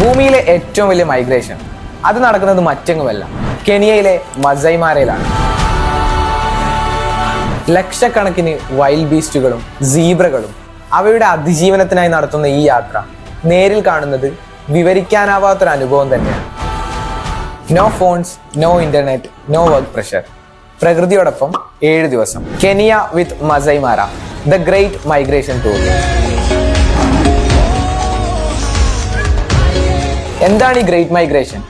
ഭൂമിയിലെ ഏറ്റവും വലിയ മൈഗ്രേഷൻ അത് നടക്കുന്നത് മറ്റെങ്ങുമല്ല, കെനിയയിലെ മസൈ മാരയിലാണ്. ലക്ഷക്കണക്കിന് വൈൽഡ് ബീസ്റ്റുകളും സീബ്രകളും അവയുടെ അതിജീവനത്തിനായി നടത്തുന്ന ഈ യാത്ര നേരിൽ കാണുന്നത് വിവരിക്കാനാവാത്തൊരു അനുഭവം തന്നെയാണ്. No phones, no internet, no work pressure. പ്രകൃതിയോടൊപ്പം 7 ദിവസം. Kenya with Masai Mara, the great migration tour. എന്താണ് ഈ ഗ്രേറ്റ് മൈഗ്രേഷൻ?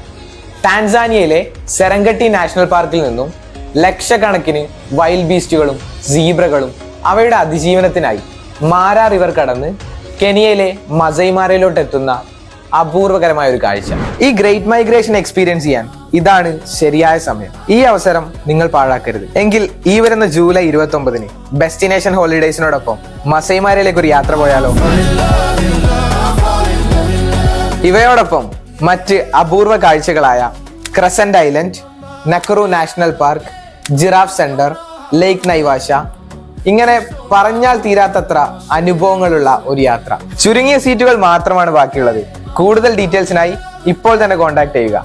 ടാൻസാനിയയിലെ സെറംഗട്ടി നാഷണൽ പാർക്കിൽ നിന്നും ലക്ഷക്കണക്കിന് വൈൽഡ് ബീസ്റ്റുകളും സീബ്രകളും അവയുടെ അതിജീവനത്തിനായി മാര റിവർ കടന്ന് കെനിയയിലെ മസൈ മാരയിലോട്ട് എത്തുന്ന അപൂർവകരമായ ഒരു കാഴ്ച. ഈ ഗ്രേറ്റ് മൈഗ്രേഷൻ എക്സ്പീരിയൻസ് ചെയ്യാൻ ഇതാണ് ശരിയായ സമയം. ഈ അവസരം നിങ്ങൾ പാഴാക്കരുത്. എങ്കിൽ ഈ വരുന്ന ജൂലൈ 29-ന് ഡെസ്റ്റിനേഷൻ ഹോളിഡേയ്സിനോടൊപ്പം മസൈ മാരയിലേക്ക് ഒരു യാത്ര പോയാലോ? ഇവയോടൊപ്പം മറ്റ് അപൂർവ കാഴ്ചകളായ crescent island, Nakuru national park, giraffe centre, lake Naivasha, ഇങ്ങനെ പറഞ്ഞാൽ തീരാത്തത്ര അനുഭവങ്ങളുള്ള ഒരു യാത്ര. ചുരുങ്ങിയ സീറ്റുകൾ മാത്രമാണ് ബാക്കിയുള്ളത്. കൂടുതൽ ഡീറ്റെയിൽസിനായി ഇപ്പോൾ തന്നെ കോൺടാക്ട് ചെയ്യുക.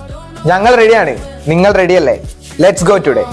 ഞങ്ങൾ റെഡിയാണ്, നിങ്ങൾ റെഡിയല്ലേ? Let's go today.